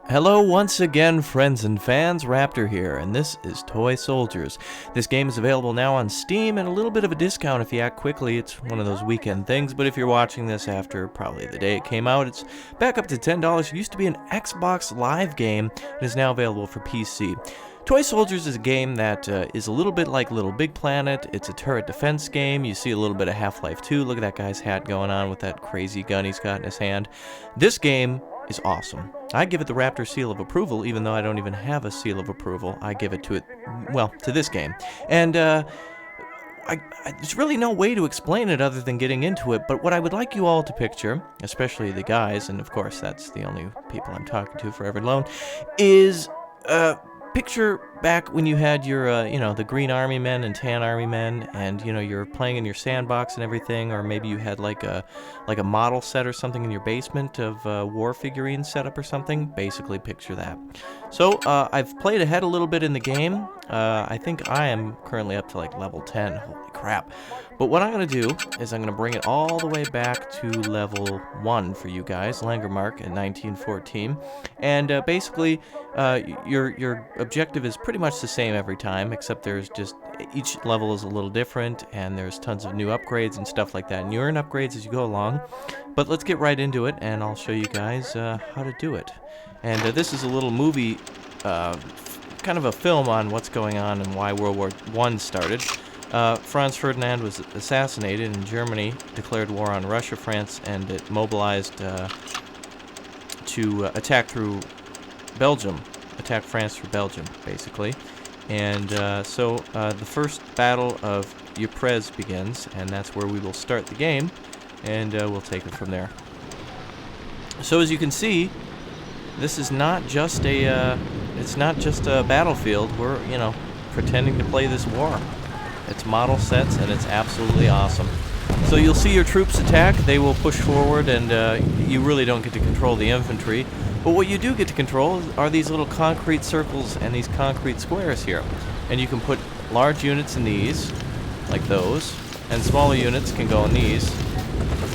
Hello once again, friends and fans. Raptor here, and this is Toy Soldiers. This game is available now on Steam and a little bit of a discount if you act quickly. It's one of those weekend things, but if you're watching this after probably the day it came out, it's back up to $10. It used to be an Xbox Live game and is now available for PC. Toy Soldiers is a game that is a little bit like Little Big Planet. It's a turret defense game. You see a little bit of Half-Life 2. Look at that guy's hat going on with that crazy gun he's got in his hand. This game is awesome. I give it the Raptor seal of approval, even though I don't even have a seal of approval. I give it to it, well, to this game. And there's really no way to explain it other than getting into it, but what I would like you all to picture, especially the guys, and of course that's the only people I'm talking to forever alone, is picture back when you had your, the green army men and tan army men, and, you're playing in your sandbox and everything, or maybe you had like a model set or something in your basement of war figurines set up or something. Basically, picture that. So, I've played ahead a little bit in the game. I think I am currently up to like level 10. Holy crap. But what I'm going to do is I'm going to bring it all the way back to level 1 for you guys, Langermark in 1914. And basically, your objective is pretty much the same every time, except there's just each level is a little different, and there's tons of new upgrades and stuff like that. And you earn upgrades as you go along. But let's get right into it, and I'll show you guys how to do it. And this is a little movie, kind of a film on what's going on and why World War I started. Franz Ferdinand was assassinated, and Germany declared war on Russia, France, and it mobilized to attack through Belgium. Attack France through Belgium, basically. And so the first battle of Ypres begins, and that's where we will start the game, and we'll take it from there. So as you can see, this is not just a it's not just a battlefield. We're pretending to play this war. It's model sets, and it's absolutely awesome. So you'll see your troops attack. They will push forward, and you really don't get to control the infantry. But what you do get to control are these little concrete circles and these concrete squares here. And you can put large units in these, like those, and smaller units can go in these,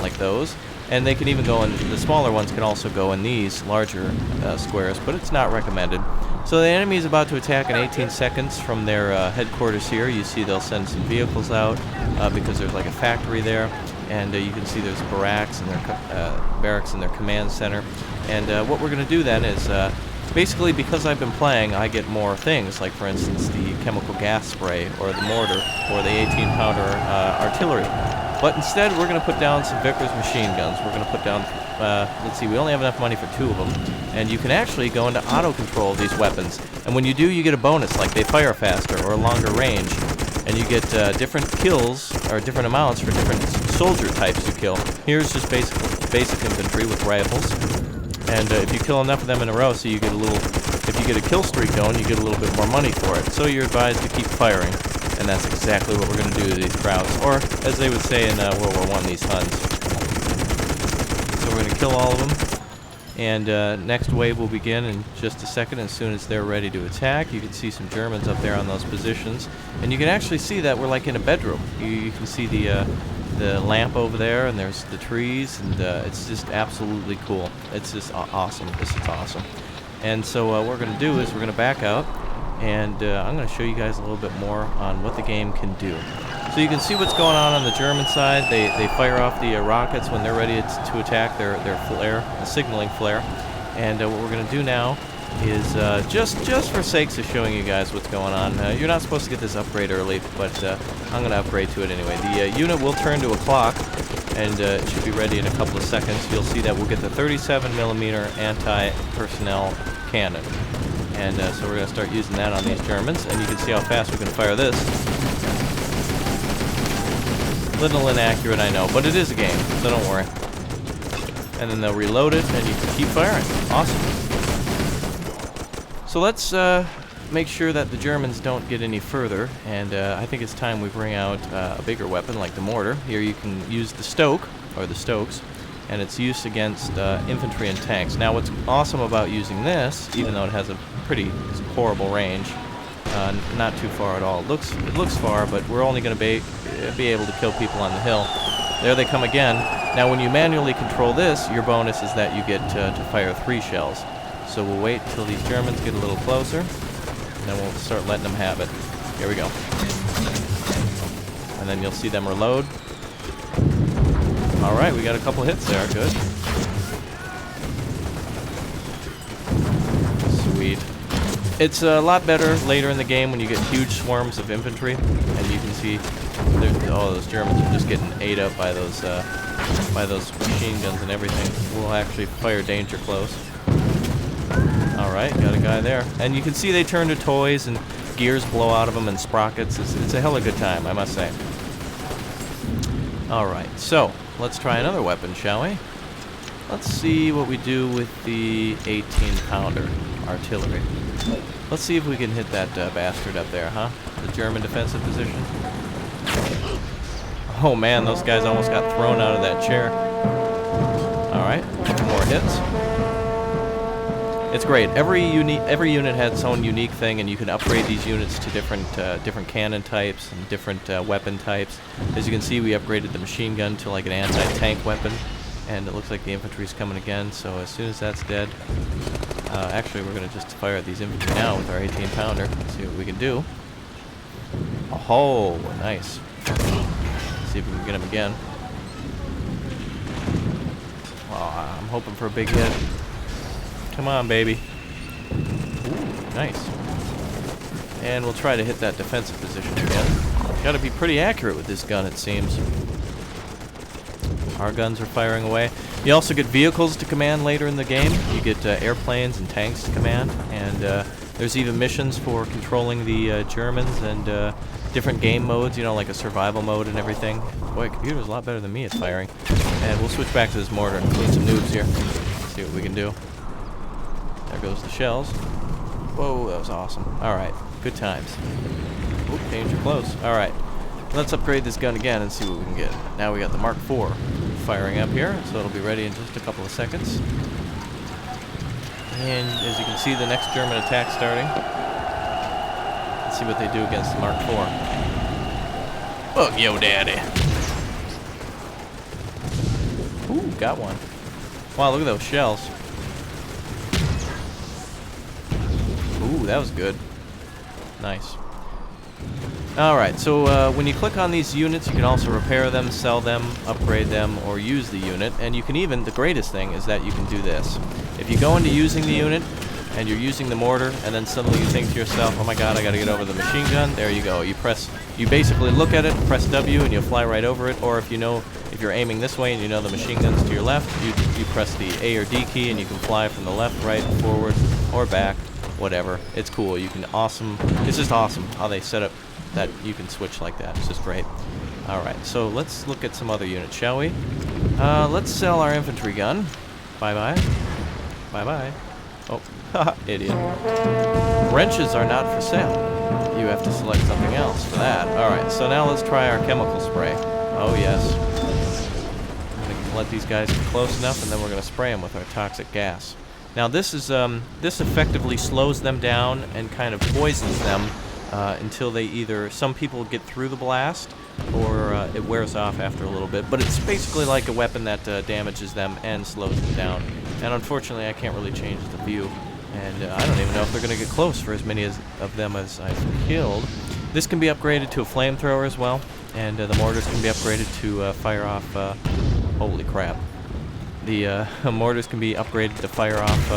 like those. And they can even go in, the smaller ones can also go in these larger squares, but it's not recommended. So the enemy is about to attack in 18 seconds from their headquarters here. You see they'll send some vehicles out because there's like a factory there. And you can see there's barracks and their command center. And what we're going to do then is, basically because I've been playing, I get more things, like for instance the chemical gas spray, or the mortar, or the 18-pounder artillery. But instead we're going to put down some Vickers machine guns. We're going to put down, let's see, we only have enough money for 2 of them. And you can actually go into auto control of these weapons. And when you do, you get a bonus, like they fire faster or longer range. And you get different kills, or different amounts for different soldier types you kill. Here's just basic infantry with rifles. And if you kill enough of them in a row, so you get a little, if you get a kill streak going, you get a little bit more money for it. So you're advised to keep firing. And that's exactly what we're going to do to these crowds. Or, as they would say in World War I, these Huns. So we're going to kill all of them. And next wave will begin in just a second as soon as they're ready to attack. You can see some Germans up there on those positions. And you can actually see that we're like in a bedroom. You can see the lamp over there, and there's the trees, and it's just absolutely cool. It's just awesome. This is awesome. And so what we're going to do is we're going to back out, and I'm going to show you guys a little bit more on what the game can do. So you can see what's going on the German side. They fire off the rockets when they're ready to attack their flare, the signaling flare. And what we're going to do now is, just for sakes of showing you guys what's going on, you're not supposed to get this upgrade early, but I'm going to upgrade to it anyway. The unit will turn to a clock, and it should be ready in a couple of seconds. You'll see that we'll get the 37mm anti-personnel cannon. And so we're going to start using that on these Germans, and you can see how fast we can fire this. Little inaccurate, I know, but it is a game, so don't worry. And then they'll reload it, and you can keep firing. Awesome. So let's make sure that the Germans don't get any further, and I think it's time we bring out a bigger weapon like the mortar. Here you can use the Stoke, or the Stokes, and it's used against infantry and tanks. Now what's awesome about using this, even though it has a pretty horrible range, not too far at all. It looks far, but we're only going to be able to kill people on the hill. There they come again. Now, when you manually control this, your bonus is that you get to fire 3 shells. So we'll wait until these Germans get a little closer, and then we'll start letting them have it. Here we go. And then you'll see them reload. Alright, we got a couple hits there. Good. Sweet. It's a lot better later in the game when you get huge swarms of infantry, and you can see those Germans are just getting ate up by those machine guns and everything. We'll actually fire danger close. Alright, got a guy there. And you can see they turn to toys and gears blow out of them and sprockets. It's a hell of a good time, I must say. Alright, so let's try another weapon, shall we? Let's see what we do with the 18-pounder artillery. Let's see if we can hit that bastard up there, huh? The German defensive position. Oh man, those guys almost got thrown out of that chair. Alright, a couple more hits. It's great. Every unit has its own unique thing, and you can upgrade these units to different cannon types and different weapon types. As you can see, we upgraded the machine gun to like an anti-tank weapon, and it looks like the infantry's coming again. So as soon as that's dead, actually we're going to just fire at these infantry now with our 18-pounder. See what we can do. Oh, nice. See if we can get him again. Oh, I'm hoping for a big hit. Come on, baby. Ooh, nice. And we'll try to hit that defensive position again. Got to be pretty accurate with this gun, it seems. Our guns are firing away. You also get vehicles to command later in the game. You get airplanes and tanks to command. And there's even missions for controlling the Germans and different game modes, you know, like a survival mode and everything. Boy, computer's a lot better than me at firing. And we'll switch back to this mortar. Need some noobs here. See what we can do. There goes the shells. Whoa, that was awesome. Alright, good times. Oop, danger close. Alright, let's upgrade this gun again and see what we can get. Now we got the Mark IV firing up here, so it'll be ready in just a couple of seconds. And as you can see, the next German attack starting. Let's see what they do against the Mark IV. Fuck yo, daddy. Ooh, got one. Wow, look at those shells. Ooh, that was good. Nice. Alright, so when you click on these units, you can also repair them, sell them, upgrade them, or use the unit. And you can even, the greatest thing is that you can do this. If you go into using the unit, and you're using the mortar, and then suddenly you think to yourself, oh my god, I gotta get over the machine gun, there you go. You basically look at it, press W, and you'll fly right over it. Or if you're aiming this way and you know the machine gun's to your left, you press the A or D key, and you can fly from the left, right, forward, or back. Whatever. It's cool. It's just awesome how they set up that you can switch like that. It's just great. Alright, so let's look at some other units, shall we? Let's sell our infantry gun. Bye-bye. Bye-bye. Oh, haha, idiot. Wrenches are not for sale. You have to select something else for that. Alright, so now let's try our chemical spray. Oh, yes. I'm going to let these guys get close enough, and then we're going to spray them with our toxic gas. Now this effectively slows them down and kind of poisons them until some people get through the blast, or it wears off after a little bit. But it's basically like a weapon that damages them and slows them down. And unfortunately, I can't really change the view, and I don't even know if they're going to get close for as many of them as I've killed. This can be upgraded to a flamethrower as well, and the mortars can be upgraded to fire off. Holy crap! The mortars can be upgraded to fire off,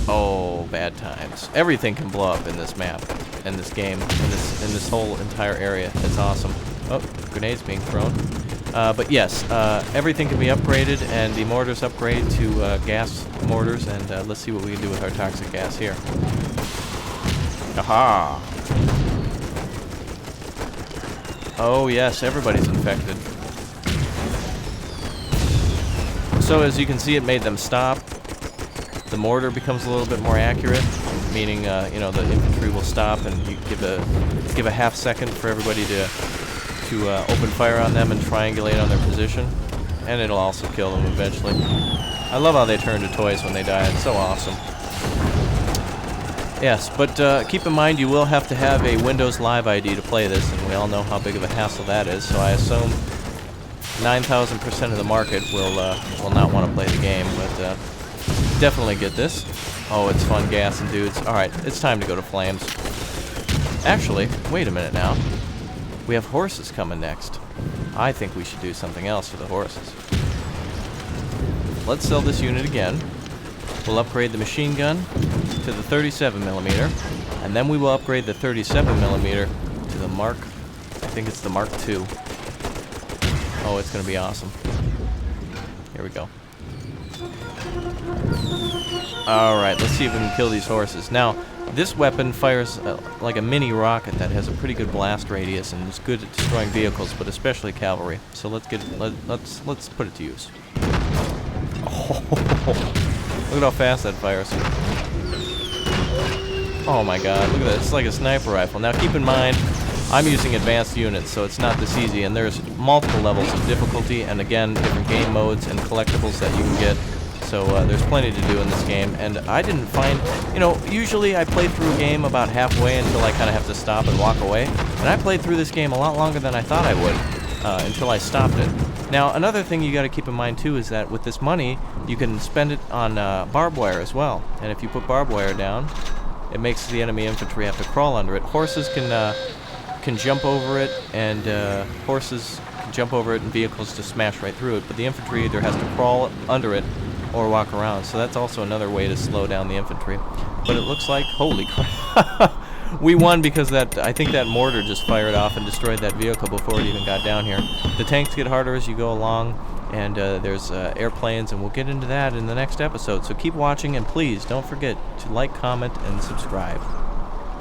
oh, bad times. Everything can blow up in this map, in this game, in this whole entire area. It's awesome. Oh, grenades being thrown. But yes, everything can be upgraded, and the mortars upgrade to gas mortars, and let's see what we can do with our toxic gas here. Aha! Oh yes, everybody's infected. So as you can see, it made them stop. The mortar becomes a little bit more accurate, meaning you know, the infantry will stop, and you give a half second for everybody to open fire on them and triangulate on their position, and it'll also kill them eventually. I love how they turn to toys when they die. It's so awesome. Yes, but keep in mind you will have to have a Windows Live ID to play this, and we all know how big of a hassle that is. So I assume 9,000% of the market will not want to play the game, but definitely get this. Oh, it's fun gassing dudes. Alright, it's time to go to flames. Actually, wait a minute now. We have horses coming next. I think we should do something else for the horses. Let's sell this unit again. We'll upgrade the machine gun to the 37mm, and then we will upgrade the 37mm to the Mark, I think it's the Mark II. Oh, it's going to be awesome. Here we go. Alright, let's see if we can kill these horses. Now, this weapon fires like a mini rocket that has a pretty good blast radius and is good at destroying vehicles, but especially cavalry. So let's put it to use. Oh, look at how fast that fires. Oh my god, look at that. It's like a sniper rifle. Now keep in mind, I'm using advanced units, so it's not this easy, and there's multiple levels of difficulty, and again, different game modes and collectibles that you can get. So there's plenty to do in this game, and I didn't find, usually I play through a game about halfway until I kind of have to stop and walk away, and I played through this game a lot longer than I thought I would, until I stopped it. Now, another thing you got to keep in mind too is that with this money, you can spend it on barbed wire as well, and if you put barbed wire down, it makes the enemy infantry have to crawl under it. Horses can jump over it, and horses can jump over it, and vehicles just smash right through it, but the infantry either has to crawl under it or walk around, so that's also another way to slow down the infantry. But it looks like, holy crap, we won because I think that mortar just fired off and destroyed that vehicle before it even got down here. The tanks get harder as you go along, and there's airplanes, and we'll get into that in the next episode. So keep watching, and please don't forget to like, comment, and subscribe.